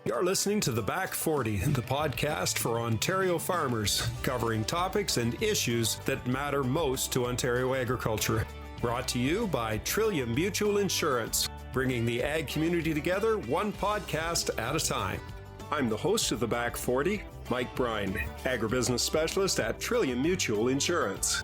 You're listening to The Back 40, the podcast for Ontario farmers, covering topics and issues that matter most to Ontario agriculture. Brought to you by Trillium Mutual Insurance, bringing the ag community together one podcast at a time. I'm the host of The Back 40, Mike Bryan, agribusiness specialist at Trillium Mutual Insurance.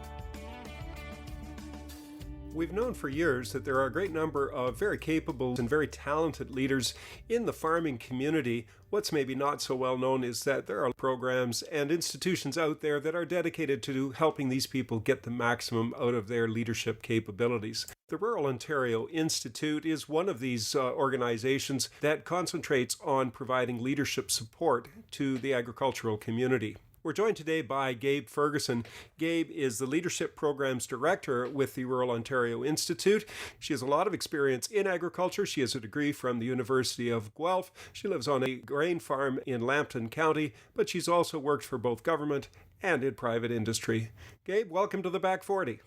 We've known for years that there are a great number of very capable and very talented leaders in the farming community. What's maybe not so well known is that there are programs and institutions out there that are dedicated to helping these people get the maximum out of their leadership capabilities. The Rural Ontario Institute is one of these organizations that concentrates on providing leadership support to the agricultural community. We're joined today by Gabe Ferguson. Gabe is the Leadership Programs Director with the Rural Ontario Institute. She has a lot of experience in agriculture. She has a degree from the University of Guelph. She lives on a grain farm in Lambton County, but she's also worked for both government and in private industry. Gabe, welcome to the Back 40.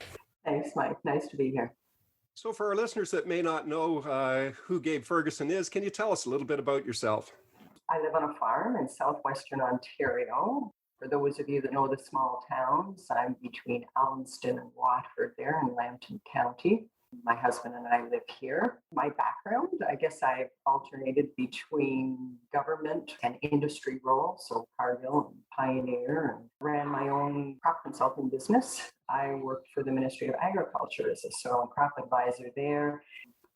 Thanks, Mike. Nice to be here. So for our listeners that may not know who Gabe Ferguson is, can you tell us a little bit about yourself? I live on a farm in southwestern Ontario. For those of you that know the small towns, I'm between Almston and Watford there in Lambton County. My husband and I live here. My background, I guess I've alternated between government and industry roles, so Cargill and Pioneer, and ran my own crop consulting business. I worked for the Ministry of Agriculture as a soil and crop advisor there,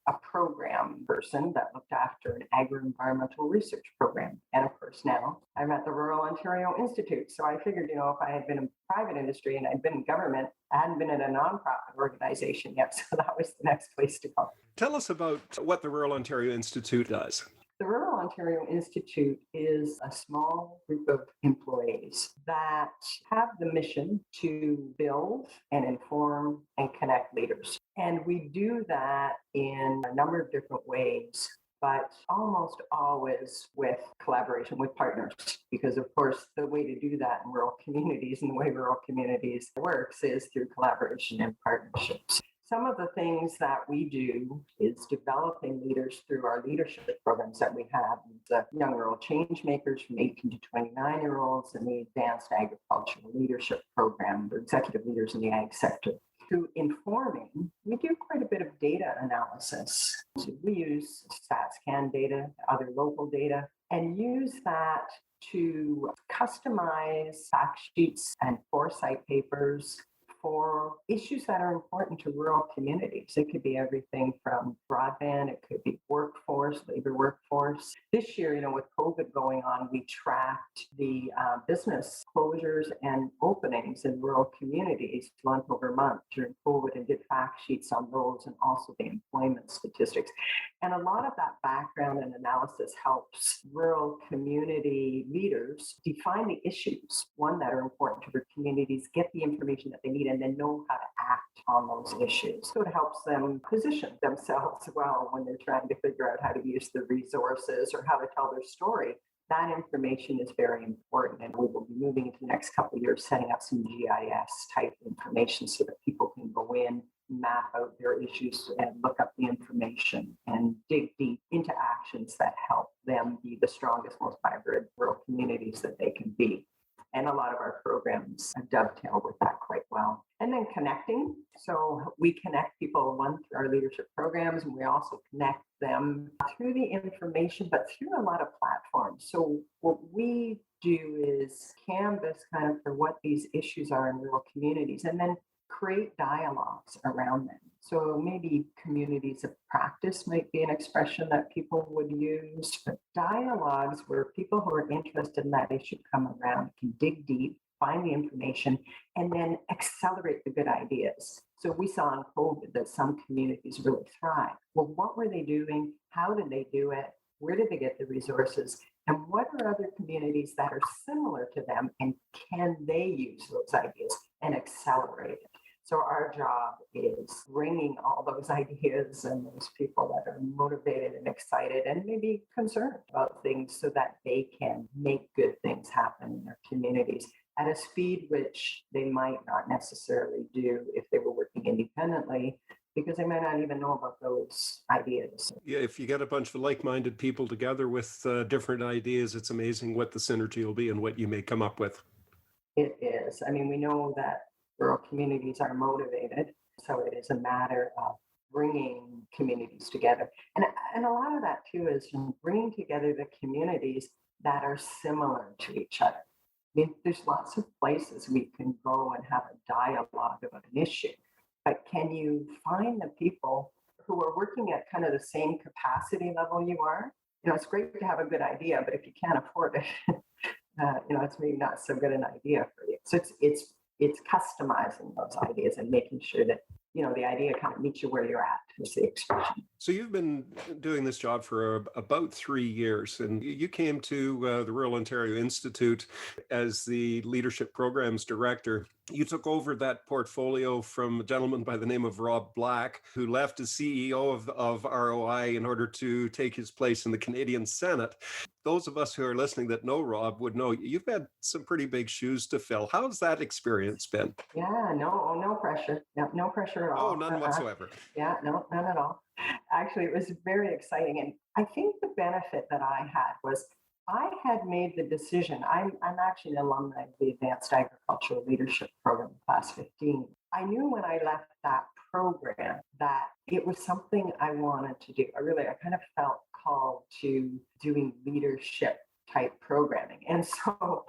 a program person that looked after an agro-environmental research program. And of course, now I'm at the Rural Ontario Institute. So I figured, if I had been in private industry and I'd been in government, I hadn't been in a nonprofit organization yet. So that was the next place to go. Tell us about what the Rural Ontario Institute does. The Rural Ontario Institute is a small group of employees that have the mission to build and inform and connect leaders. And we do that in a number of different ways, but almost always with collaboration with partners. Because, of course, the way to do that in rural communities and the way rural communities works is through collaboration and partnerships. Some of the things that we do is developing leaders through our leadership programs that we have. The Young Rural Change Makers from 18 to 29-year-olds and the Advanced Agricultural Leadership Program for executive leaders in the ag sector. Through informing, we do quite a bit of data analysis. So we use StatsCan data, other local data, and use that to customize fact sheets and foresight papers for issues that are important to rural communities. It could be everything from broadband, it could be workforce, labor workforce. This year, with COVID going on, we tracked the business closures and openings in rural communities month over month during COVID and did fact sheets on those and also the employment statistics. And a lot of that background and analysis helps rural community leaders define the issues, that are important to their communities, get the information that they need, and then know how to act on those issues. So it helps them position themselves well when they're trying to figure out how to use the resources or how to tell their story. That information is very important, and we will be moving into the next couple of years setting up some GIS type information so that people can go in, map out their issues and look up the information and dig deep into actions that help them be the strongest, most vibrant rural communities that they can be. And a lot of our programs dovetail with that quite well. And then connecting. So we connect people, one, through our leadership programs, and we also connect them through the information, but through a lot of platforms. So what we do is canvas kind of for what these issues are in rural communities, and then create dialogues around them. So maybe communities of practice might be an expression that people would use, but dialogues where people who are interested in that issue come around, can dig deep, find the information, and then accelerate the good ideas. So we saw in COVID that some communities really thrive. Well, what were they doing? How did they do it? Where did they get the resources? And what are other communities that are similar to them? And can they use those ideas and accelerate it? So our job is bringing all those ideas and those people that are motivated and excited and maybe concerned about things so that they can make good things happen in their communities at a speed which they might not necessarily do if they were working independently, because they might not even know about those ideas. Yeah, if you get a bunch of like-minded people together with different ideas, it's amazing what the synergy will be and what you may come up with. It is. I mean, we know that rural communities are motivated, so it is a matter of bringing communities together. And a lot of that too is bringing together the communities that are similar to each other. I mean, there's lots of places we can go and have a dialogue about an issue, but can you find the people who are working at kind of the same capacity level you are? It's great to have a good idea, but if you can't afford it, it's maybe not so good an idea for you. So it's customizing those ideas and making sure that the idea kind of meets you where you're at, is the expression. So you've been doing this job for about 3 years, and you came to the Rural Ontario Institute as the Leadership Programs Director. You took over that portfolio from a gentleman by the name of Rob Black, who left as CEO of ROI in order to take his place in the Canadian Senate. Those of us who are listening that know Rob would know you've had some pretty big shoes to fill. How's that experience been? Yeah, no pressure. No pressure at all. Oh, none whatsoever. Yeah, no, none at all. Actually, it was very exciting. And I think the benefit that I had was I had made the decision. I'm actually an alumni of the Advanced Agricultural Leadership Program, Class 15. I knew when I left that program that it was something I wanted to do. I kind of felt called to doing leadership type programming. And so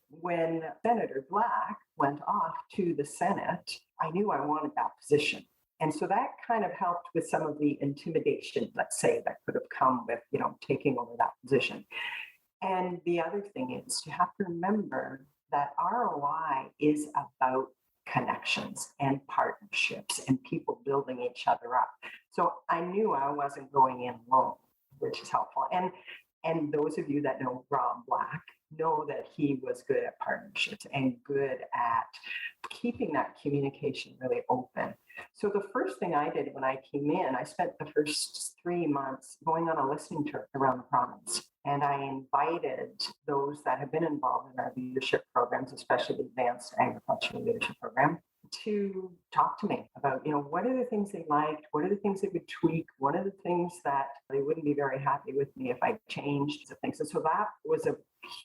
when Senator Black went off to the Senate, I knew I wanted that position. And so that kind of helped with some of the intimidation, let's say, that could have come with, taking over that position. And the other thing is you have to remember that ROI is about connections and partnerships and people building each other up. So I knew I wasn't going in alone, which is helpful. And those of you that know Rob Black know that he was good at partnerships and good at keeping that communication really open. So the first thing I did when I came in, I spent the first 3 months going on a listening tour around the province. And I invited those that have been involved in our leadership programs, especially the Advanced Agricultural Leadership Program, to talk to me about, what are the things they liked? What are the things they would tweak? What are the things that they wouldn't be very happy with me if I changed the things? And so that was a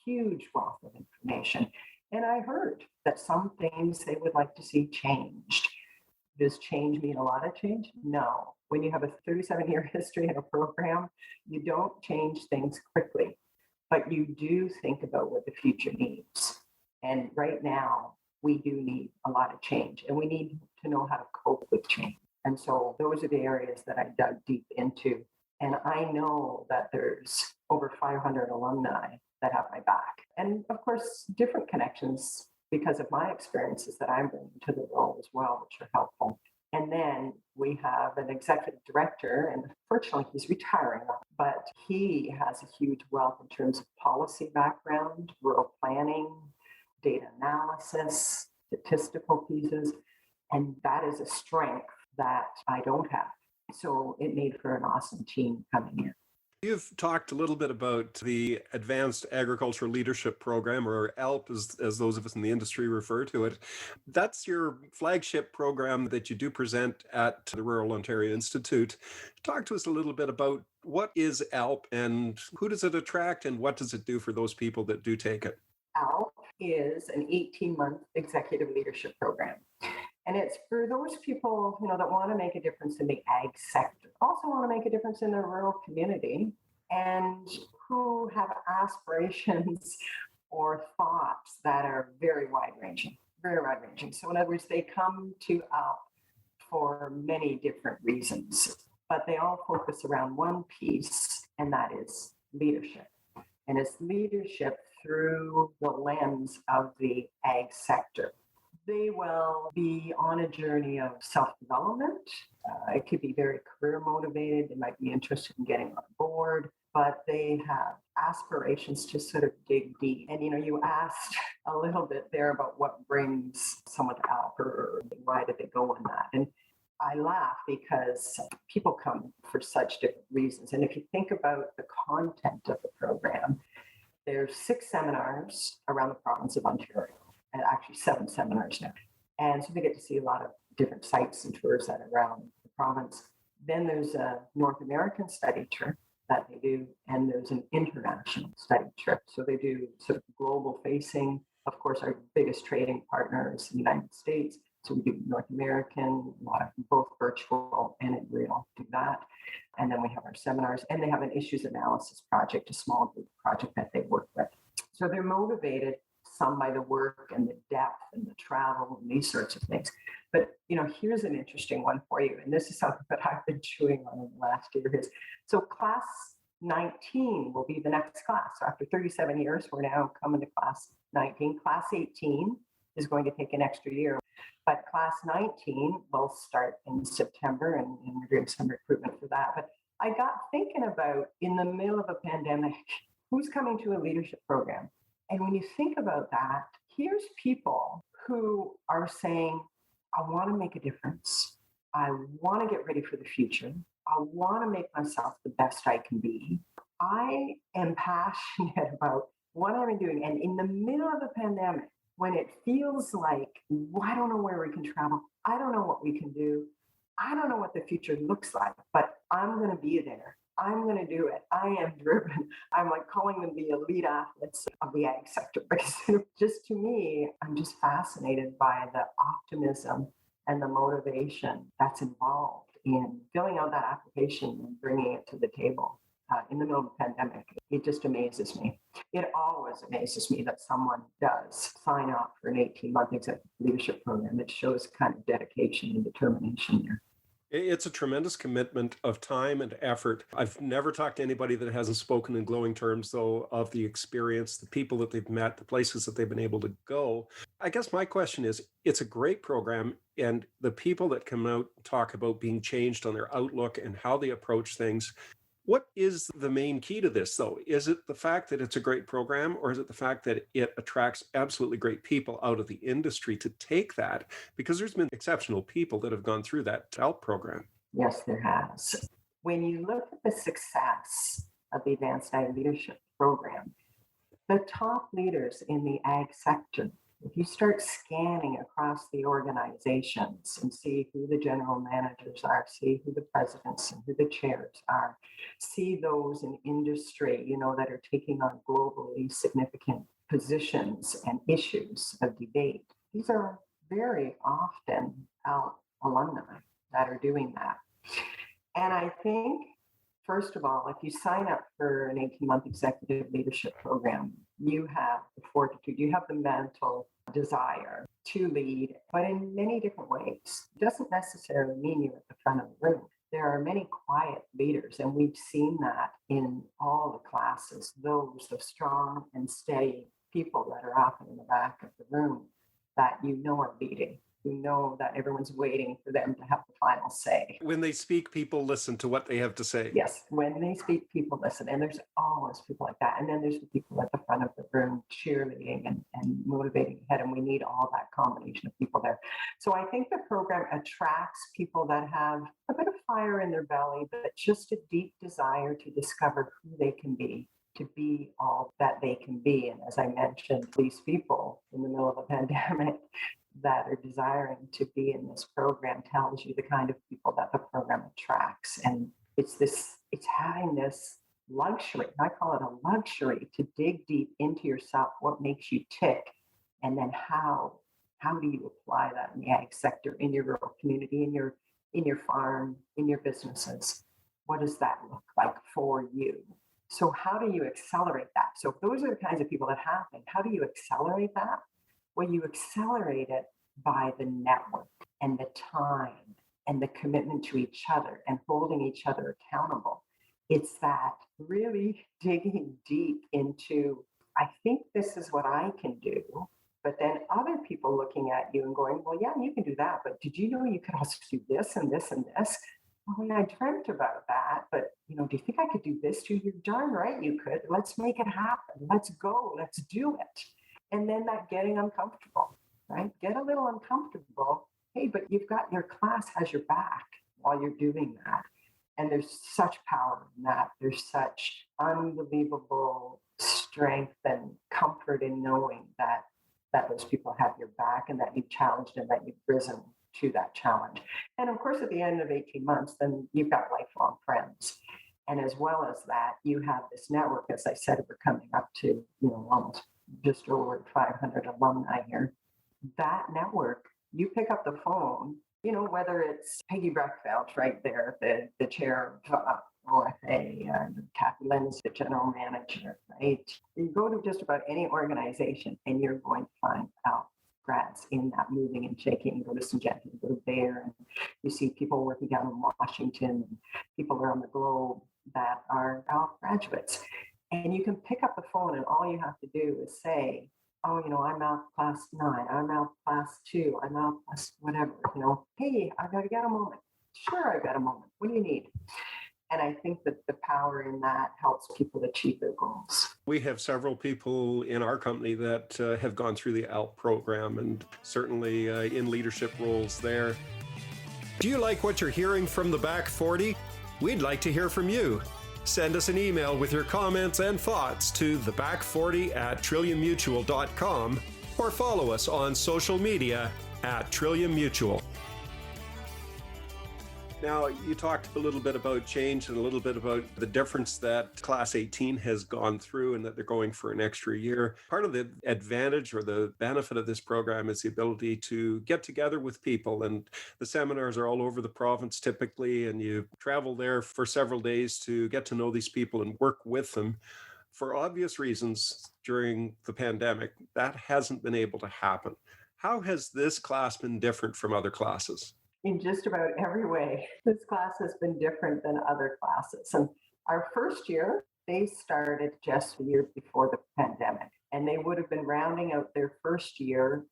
huge wealth of information. And I heard that some things they would like to see changed. Does change mean a lot of change? No. When you have a 37-year history in a program, you don't change things quickly, but you do think about what the future needs. And right now, we do need a lot of change, and we need to know how to cope with change. And so those are the areas that I dug deep into. And I know that there's over 500 alumni that have my back. And of course, different connections because of my experiences that I'm bringing to the role as well, which are helpful. And then we have an executive director, and fortunately he's retiring, but he has a huge wealth in terms of policy background, rural planning, data analysis, statistical pieces, and that is a strength that I don't have. So it made for an awesome team coming in. You've talked a little bit about the Advanced Agricultural Leadership Program, or AALP, as those of us in the industry refer to it. That's your flagship program that you do present at the Rural Ontario Institute. Talk to us a little bit about what is AALP and who does it attract and what does it do for those people that do take it? AALP is an 18-month executive leadership program. And it's for those people, that want to make a difference in the ag sector, also want to make a difference in their rural community, and who have aspirations or thoughts that are very wide-ranging, very wide-ranging. So in other words, they come to AALP for many different reasons, but they all focus around one piece, and that is leadership. And it's leadership through the lens of the ag sector. They will be on a journey of self-development. It could be very career motivated. They might be interested in getting on board, but they have aspirations to sort of dig deep. And, you asked a little bit there about what brings someone to AALP or why did they go on that. And I laugh because people come for such different reasons. And if you think about the content of the program, there's 6 seminars around the province of Ontario. And actually 7 seminars now. And so they get to see a lot of different sites and tours that are around the province. Then there's a North American study trip that they do, and there's an international study trip. So they do sort of global facing. Of course, our biggest trading partner is the United States. So we do North American, a lot of both virtual and in real, do that. And then we have our seminars, and they have an issues analysis project, a small group project that they work with. So they're motivated, some by the work and the depth and the travel and these sorts of things. But, here's an interesting one for you. And this is something that I've been chewing on in the last year is, so class 19 will be the next class. So after 37 years, we're now coming to class 19. Class 18 is going to take an extra year. But class 19 will start in September, and we're doing some recruitment for that. But I got thinking about, in the middle of a pandemic, who's coming to a leadership program? And when you think about that, here's people who are saying, I want to make a difference. I want to get ready for the future. I want to make myself the best I can be. I am passionate about what I'm doing. And in the middle of the pandemic, when it feels like, I don't know where we can travel, I don't know what we can do, I don't know what the future looks like, but I'm going to be there. I'm going to do it. I am driven. I'm like calling them the elite athletes of the ag sector, because just to me, I'm just fascinated by the optimism and the motivation that's involved in filling out that application and bringing it to the table. In the middle of the pandemic, it just amazes me. It always amazes me that someone does sign up for an 18-month executive leadership program. It shows kind of dedication and determination there. It's a tremendous commitment of time and effort. I've never talked to anybody that hasn't spoken in glowing terms, though, of the experience, the people that they've met, the places that they've been able to go. I guess my question is, it's a great program, and the people that come out talk about being changed on their outlook and how they approach things. What is the main key to this, though? Is it the fact that it's a great program, or is it the fact that it attracts absolutely great people out of the industry to take that? Because there's been exceptional people that have gone through that AALP program. Yes, there has. When you look at the success of the Advanced Ag Leadership Program, the top leaders in the ag sector, if you start scanning across the organizations and see who the general managers are, see who the presidents and who the chairs are, see those in industry, that are taking on globally significant positions and issues of debate, these are very often AALP alumni that are doing that. And I think, first of all, if you sign up for an 18-month executive leadership program, you have the fortitude, you have the mental desire to lead, but in many different ways. It doesn't necessarily mean you're at the front of the room. There are many quiet leaders, and we've seen that in all the classes, those of strong and steady people that are often in the back of the room that are leading. You know that everyone's waiting for them to have the final say. When they speak, people listen to what they have to say. Yes, when they speak, people listen. And there's always people like that. And then there's the people at the front of the room cheerleading and motivating ahead. And we need all that combination of people there. So I think the program attracts people that have a bit of fire in their belly, but just a deep desire to discover who they can be, to be all that they can be. And as I mentioned, these people in the middle of a pandemic that are desiring to be in this program tells you the kind of people that the program attracts. And it's having this luxury, I call it a luxury, to dig deep into yourself, what makes you tick, and then how do you apply that in the ag sector, in your rural community, in your farm, in your businesses? What does that look like for you? So how do you accelerate that? So if those are the kinds of people that happen, how do you accelerate that? Well, you accelerate it by the network and the time and the commitment to each other and holding each other accountable. It's that really digging deep into, I think this is what I can do, but then other people looking at you and going, well, yeah, you can do that, but did you know you could also do this and this and this? Oh, yeah, I dreamt about that, but do you think I could do this too? You're darn right you could. Let's make it happen. Let's go. Let's do it. And then that getting uncomfortable, right? Get a little uncomfortable. Hey, but your class has your back while you're doing that. And there's such power in that. There's such unbelievable strength and comfort in knowing that those people have your back and that you've challenged and that you've risen to that challenge. And of course, at the end of 18 months, then you've got lifelong friends. And as well as that, you have this network. As I said, we're coming up to, almost just over 500 alumni here. That network, you pick up the phone, whether it's Peggy Breckfeld right there, the chair of OFA, Kathy Lynn's the general manager, right? You go to just about any organization and you're going to find out grads in that moving and shaking. You go to Syngenta, you go to Bayer, and you see people working down in Washington and people around the globe that are AALP graduates. And you can pick up the phone and all you have to do is say, oh, I'm out class 9, I'm out class 2, I'm out class whatever, hey, I've got to get a moment. Sure, I've got a moment. What do you need? And I think that the power in that helps people achieve their goals. We have several people in our company that have gone through the AALP program and certainly in leadership roles there. Do you like what you're hearing from the Back 40? We'd like to hear from you. Send us an email with your comments and thoughts to theback40@trilliummutual.com or follow us on social media @Trillium Mutual. Now, you talked a little bit about change and a little bit about the difference that Class 18 has gone through and that they're going for an extra year. Part of the advantage or the benefit of this program is the ability to get together with people. And the seminars are all over the province typically, and you travel there for several days to get to know these people and work with them. For obvious reasons, during the pandemic, that hasn't been able to happen. How has this class been different from other classes? In just about every way, this class has been different than other classes. And our first year, they started just the year before the pandemic. And they would have been rounding out their first year,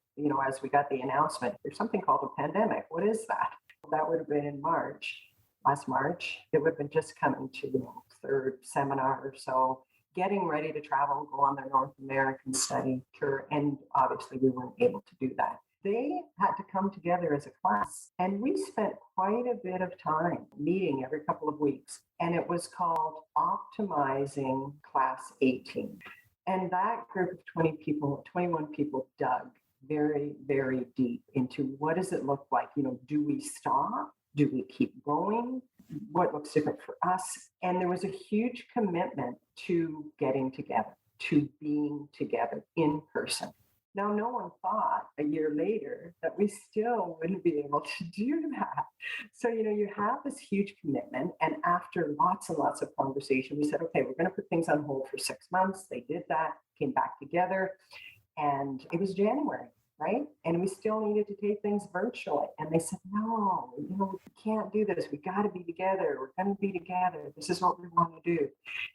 as we got the announcement, there's something called a pandemic. What is that? That would have been in last March. It would have been just coming to third seminar or so, getting ready to travel, go on their North American study tour. And obviously we weren't able to do that. They had to come together as a class, and we spent quite a bit of time meeting every couple of weeks, and it was called Optimizing Class 18. And that group of 21 people dug very, very deep into what does it look like? Do we stop? Do we keep going? What looks different for us? And there was a huge commitment to getting together, to being together in person. Now, no one thought a year later that we still wouldn't be able to do that. So, you have this huge commitment. And after lots and lots of conversation, we said, okay, we're going to put things on hold for 6 months. They did that, came back together. And it was January, right? And we still needed to take things virtually. And they said, no, we can't do this. We got to be together. We're going to be together. This is what we want to do.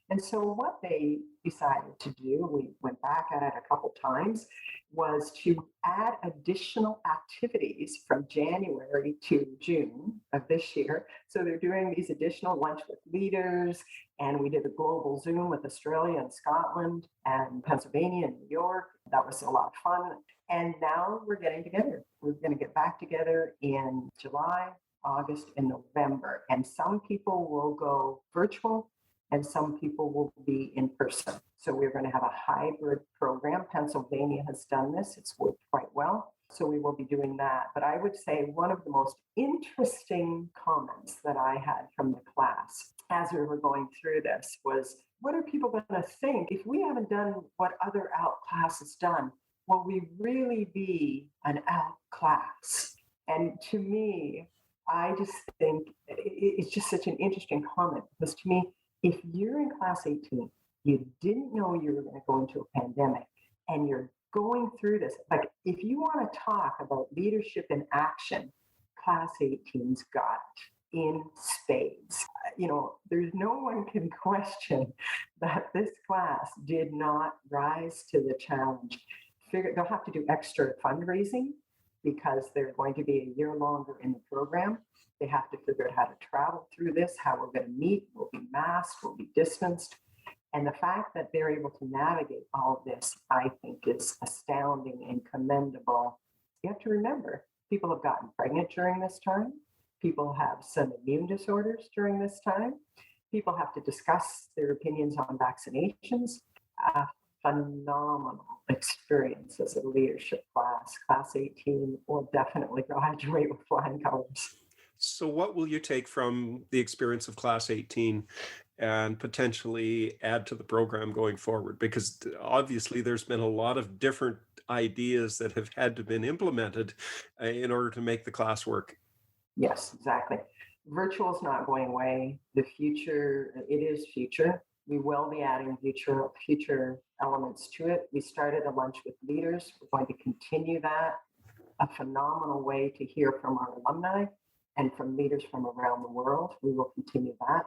And so what they decided to do, we went back at it a couple times, was to add additional activities from January to June of this year. So they're doing these additional lunch with leaders, and we did a global Zoom with Australia and Scotland and Pennsylvania and New York. That was a lot of fun. And now we're getting together. We're going to get back together in July, August, and November. And some people will go virtual and some people will be in person. So we're going to have a hybrid program. Pennsylvania has done this. It's worked quite well. So we will be doing that. But I would say one of the most interesting comments that I had from the class as we were going through this was, what are people going to think if we haven't done what other AALP class has done? Will we really be an AALP class? And to me, I just think it's just such an interesting comment, because to me, if you're in class 18, you didn't know you were going to go into a pandemic, and you're going through this, like if you want to talk about leadership in action, class 18's got it in spades. There's no one can question that this class did not rise to the challenge. They'll have to do extra fundraising because they're going to be a year longer in the program. They have to figure out how to travel through this, how we're going to meet. We'll be masked, we'll be distanced. And the fact that they're able to navigate all of this, I think, is astounding and commendable. You have to remember, people have gotten pregnant during this time. People have some immune disorders during this time. People have to discuss their opinions on vaccinations. phenomenal experience as a leadership class. Class 18 will definitely graduate with flying colors. So, what will you take from the experience of Class 18 and potentially add to the program going forward? Because obviously, there's been a lot of different ideas that have had to been implemented in order to make the class work. Yes, exactly. Virtual is not going away. The future, it is future. We will be adding future elements to it. We started a lunch with leaders. We're going to continue that. A phenomenal way to hear from our alumni and from leaders from around the world. We will continue that.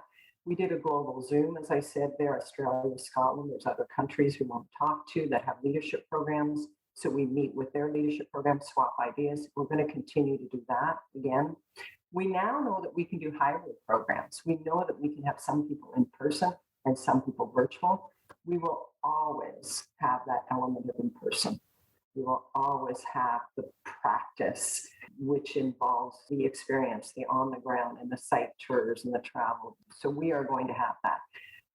We did a global Zoom, as I said, there, Australia, Scotland. There's other countries we want to talk to that have leadership programs. So we meet with their leadership programs, swap ideas. We're going to continue to do that again. We now know that we can do hybrid programs. We know that we can have some people in person and some people virtual. We will always have that element of in person. We will always have the practice, which involves the experience, the on the ground and the site tours and the travel. So we are going to have that.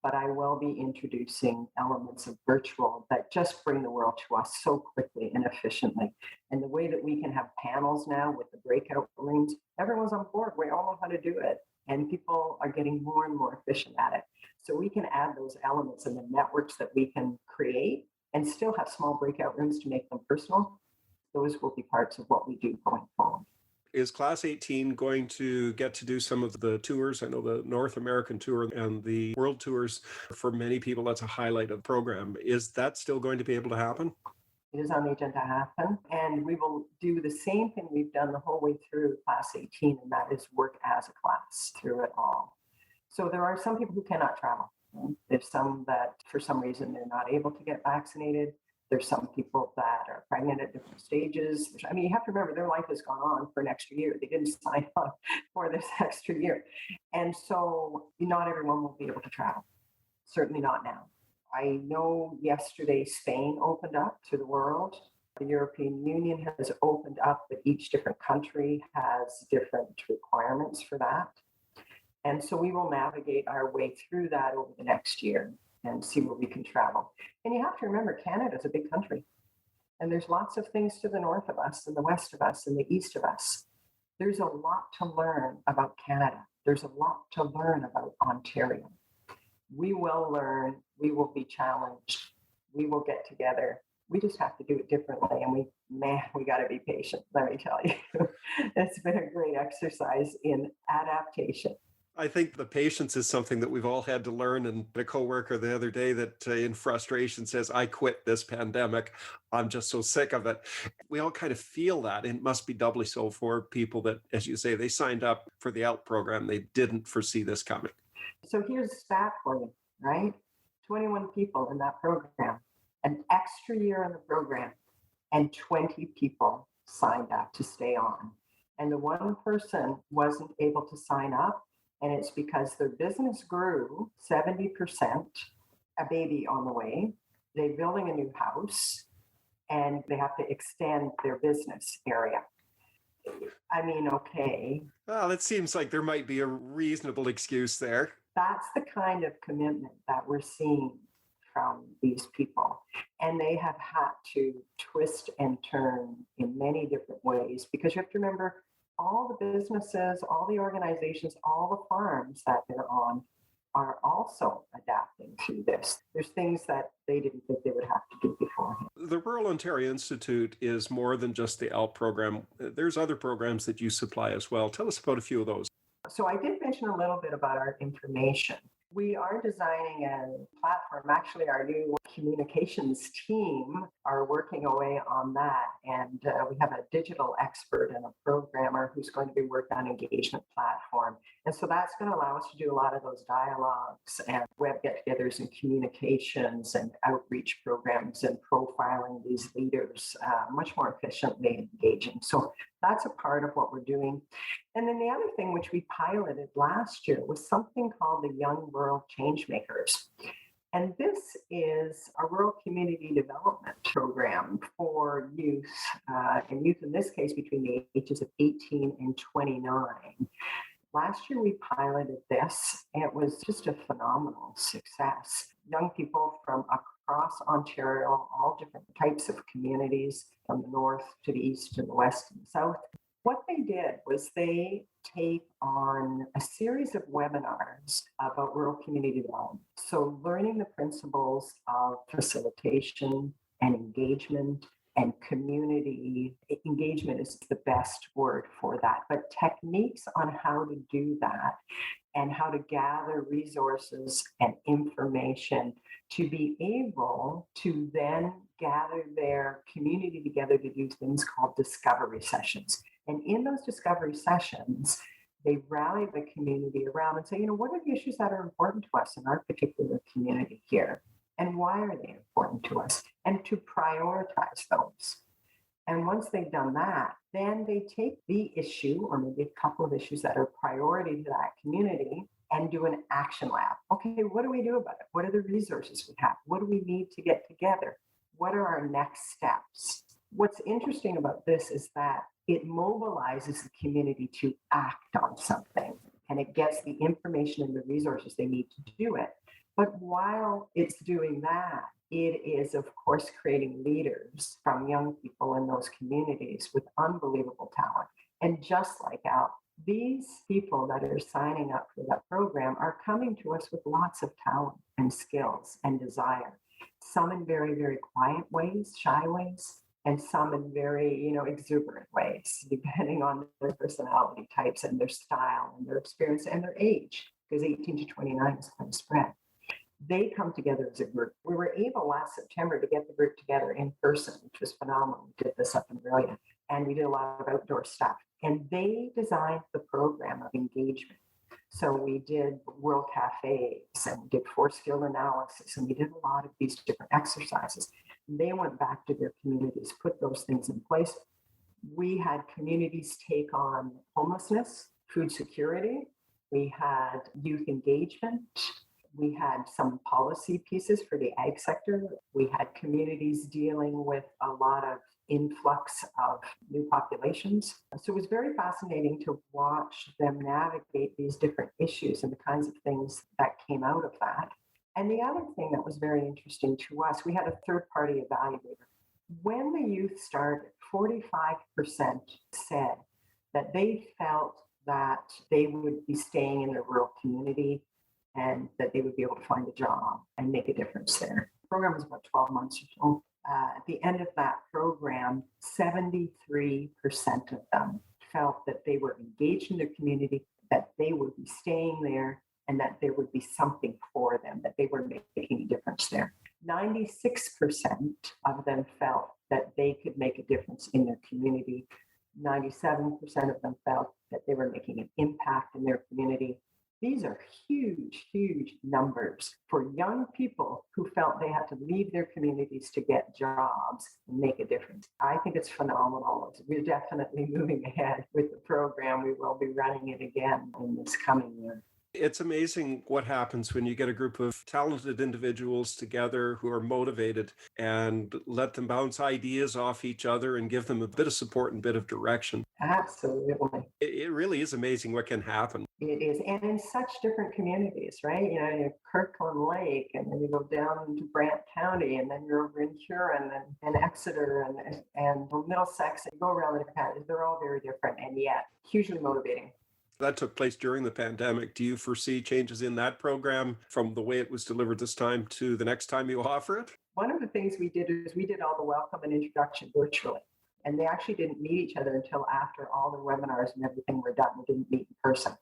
But I will be introducing elements of virtual that just bring the world to us so quickly and efficiently. And the way that we can have panels now with the breakout rooms, everyone's on board. We all know how to do it. And people are getting more and more efficient at it. So we can add those elements and the networks that we can create and still have small breakout rooms to make them personal. Those will be parts of what we do going forward. Is Class 18 going to get to do some of the tours? I know the North American tour and the world tours, for many people, that's a highlight of the program. Is that still going to be able to happen? It is on the agenda to happen. And we will do the same thing we've done the whole way through Class 18, and that is work as a class through it all. So there are some people who cannot travel. There's some that, for some reason, they're not able to get vaccinated. There's some people that are pregnant at different stages. I mean, you have to remember their life has gone on for an extra year. They didn't sign up for this extra year. And so not everyone will be able to travel. Certainly not now. I know yesterday Spain opened up to the world. The European Union has opened up, but each different country has different requirements for that. And so we will navigate our way through that over the next year and see where we can travel. And you have to remember, Canada is a big country. And there's lots of things to the north of us and the west of us and the east of us. There's a lot to learn about Canada. There's a lot to learn about Ontario. We will learn, we will be challenged, we will get together. We just have to do it differently. And we got to be patient, let me tell you. It's been a great exercise in adaptation. I think the patience is something that we've all had to learn. And a coworker the other day that in frustration says, I quit this pandemic. I'm just so sick of it. We all kind of feel that. And it must be doubly so for people that, as you say, they signed up for the AALP program. They didn't foresee this coming. So here's a stat for you, right? 21 people in that program, an extra year in the program, and 20 people signed up to stay on. And the one person wasn't able to sign up. And it's because their business grew 70%, a baby on the way. They're building a new house and they have to extend their business area. I mean, okay. Well, it seems like there might be a reasonable excuse there. That's the kind of commitment that we're seeing from these people. And they have had to twist and turn in many different ways because you have to remember, all the businesses, all the organizations, all the farms that they're on are also adapting to this. There's things that they didn't think they would have to do beforehand. The Rural Ontario Institute is more than just the AALP program. There's other programs that you supply as well. Tell us about a few of those. So I did mention a little bit about our information. We are designing a platform. Actually, our new communications team are working away on that. And we have a digital expert and a programmer who's going to be working on engagement platform. And so that's going to allow us to do a lot of those dialogues and web get-togethers and communications and outreach programs and profiling these leaders much more efficiently and engaging. So that's a part of what we're doing. And then the other thing which we piloted last year was something called the Young Rural Changemakers. And this is a rural community development program for youth, and youth in this case between the ages of 18 and 29. Last year, we piloted this. It was just a phenomenal success. Young people from across Ontario, all different types of communities, from the north to the east to the west and the south. What they did was they take on a series of webinars about rural community development. So learning the principles of facilitation and engagement and community engagement is the best word for that, but techniques on how to do that and how to gather resources and information to be able to then gather their community together to do things called discovery sessions. And in those discovery sessions, they rally the community around and say, what are the issues that are important to us in our particular community here? And why are they important to us? And to prioritize those. And once they've done that, then they take the issue or maybe a couple of issues that are priority to that community and do an action lab. Okay, what do we do about it? What are the resources we have? What do we need to get together? What are our next steps? What's interesting about this is that it mobilizes the community to act on something, and it gets the information and the resources they need to do it. But while it's doing that, it is, of course, creating leaders from young people in those communities with unbelievable talent. And just like Al, these people that are signing up for that program are coming to us with lots of talent and skills and desire. Some in very, very quiet ways, shy ways, and some in very, exuberant ways, depending on their personality types and their style and their experience and their age, because 18 to 29 is quite a spread. They come together as a group. We were able last September to get the group together in person, which was phenomenal. We did this up in Brilliant, and we did a lot of outdoor stuff. And they designed the program of engagement. So we did world cafes and we did force field analysis, and we did a lot of these different exercises. They went back to their communities, put those things in place. We had communities take on homelessness, food security. We had youth engagement. We had some policy pieces for the ag sector. We had communities dealing with a lot of influx of new populations. So it was very fascinating to watch them navigate these different issues and the kinds of things that came out of that. And the other thing that was very interesting to us, we had a third-party evaluator. When the youth started, 45% said that they felt that they would be staying in their rural community and that they would be able to find a job and make a difference there. The program was about 12 months or so. At the end of that program, 73% of them felt that they were engaged in their community, that they would be staying there, and that there would be something for them, that they were making a difference there. 96% of them felt that they could make a difference in their community. 97% of them felt that they were making an impact in their community. These are huge, huge numbers for young people who felt they had to leave their communities to get jobs and make a difference. I think it's phenomenal. We're definitely moving ahead with the program. We will be running it again in this coming year. It's amazing what happens when you get a group of talented individuals together who are motivated and let them bounce ideas off each other and give them a bit of support and a bit of direction. Absolutely. It really is amazing what can happen. It is. And in such different communities, right? You have Kirkland Lake, and then you go down into Brant County, and then you're over in Huron and Exeter and Middlesex, and you go around the different counties. They're all very different and yet hugely motivating. That took place during the pandemic. Do you foresee changes in that program from the way it was delivered this time to the next time you offer it? One of the things we did is we did all the welcome and introduction virtually. And they actually didn't meet each other until after all the webinars and everything were done. We didn't meet in person.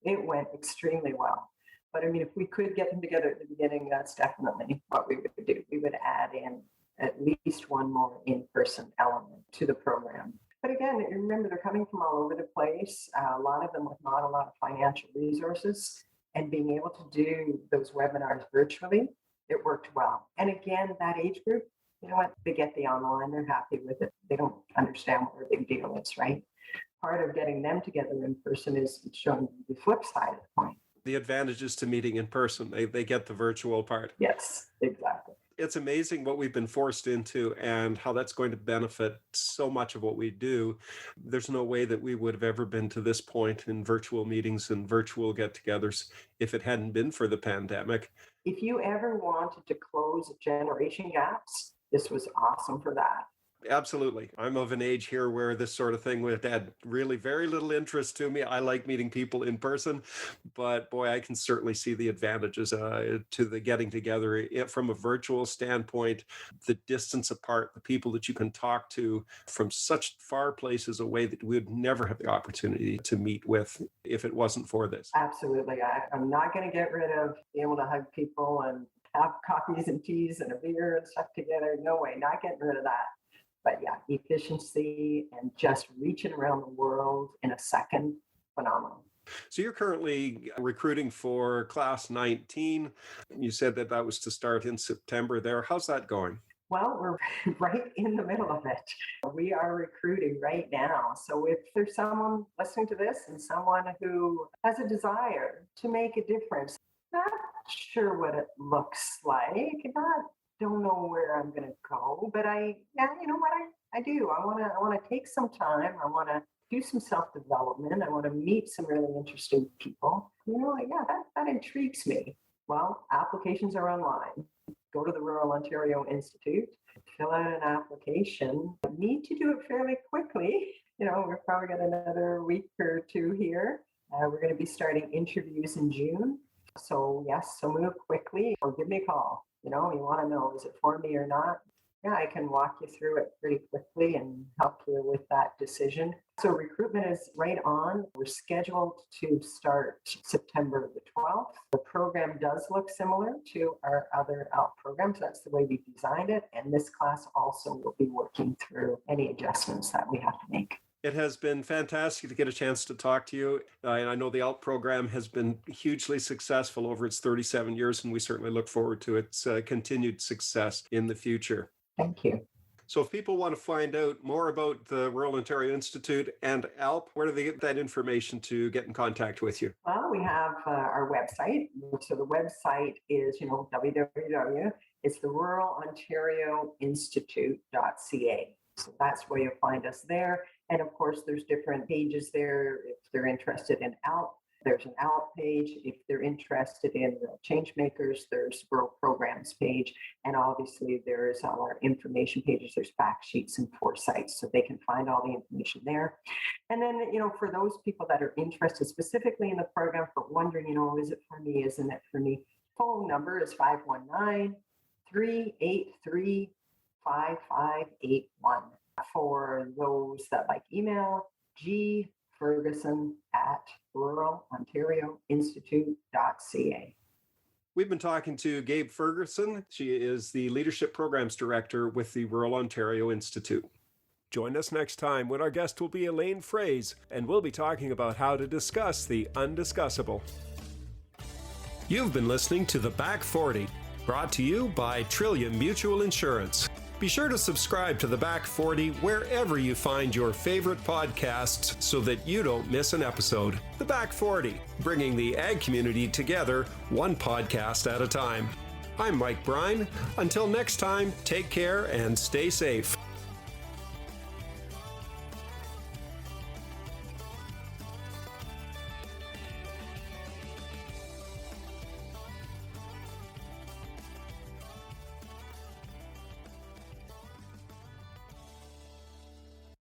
It went extremely well. But I mean, if we could get them together at the beginning, that's definitely what we would do. We would add in at least one more in-person element to the program. But again, remember, they're coming from all over the place, a lot of them with not a lot of financial resources, and being able to do those webinars virtually, it worked well. And again, that age group, you know what, they get the online, they're happy with it. They don't understand what the big deal is, right? Part of getting them together in person is showing the flip side of the coin. The advantages to meeting in person, they get the virtual part. Yes, exactly. It's amazing what we've been forced into and how that's going to benefit so much of what we do. There's no way that we would have ever been to this point in virtual meetings and virtual get-togethers if it hadn't been for the pandemic. If you ever wanted to close generation gaps, this was awesome for that. Absolutely. I'm of an age here where this sort of thing would add really very little interest to me. I like meeting people in person, but boy, I can certainly see the advantages to the getting together from a virtual standpoint, the distance apart, the people that you can talk to from such far places away that we would never have the opportunity to meet with if it wasn't for this. Absolutely. I'm not going to get rid of being able to hug people and have coffees and teas and a beer and stuff together. No way, not getting rid of that. But yeah, efficiency and just reaching around the world in a second, phenomenal. So you're currently recruiting for class 19. You said that was to start in September there. How's that going? Well, we're right in the middle of it. We are recruiting right now. So if there's someone listening to this and someone who has a desire to make a difference, not sure what it looks like, don't know where I'm going to go, but you know what I do. I want to take some time. I want to do some self-development. I want to meet some really interesting people. That intrigues me. Well, applications are online. Go to the Rural Ontario Institute, fill out an application. Need to do it fairly quickly. We're probably got another week or two here. We're going to be starting interviews in June. So yes, so move quickly or give me a call. You want to know, is it for me or not? Yeah, I can walk you through it pretty quickly and help you with that decision. So recruitment is right on. We're scheduled to start September the 12th. The program does look similar to our other AALP programs. That's the way we designed it. And this class also will be working through any adjustments that we have to make. It has been fantastic to get a chance to talk to you. And I know the AALP program has been hugely successful over its 37 years, and we certainly look forward to its continued success in the future. Thank you. So if people want to find out more about the Rural Ontario Institute and AALP, where do they get that information to get in contact with you? Well, we have our website. So the website is, www. It's the ruralontarioinstitute.ca. So that's where you'll find us there. And of course, there's different pages there. If they're interested in AALP, there's an AALP page. If they're interested in change makers, there's rural programs page. And obviously there's all our information pages. There's fact sheets and foresights, so they can find all the information there. And then, for those people that are interested specifically in the program, but wondering, is it for me? Isn't it for me? Phone number is 519-383-5581. For those that like email, gferguson@ruralontarioinstitute.ca. We've been talking to Gabe Ferguson. She is the Leadership Programs Director with the Rural Ontario Institute. Join us next time when our guest will be Elaine Fraze, and we'll be talking about how to discuss the undiscussable. You've been listening to The Back 40, brought to you by Trillium Mutual Insurance. Be sure to subscribe to The Back 40 wherever you find your favorite podcasts so that you don't miss an episode. The Back 40, bringing the ag community together one podcast at a time. I'm Mike Brine. Until next time, take care and stay safe.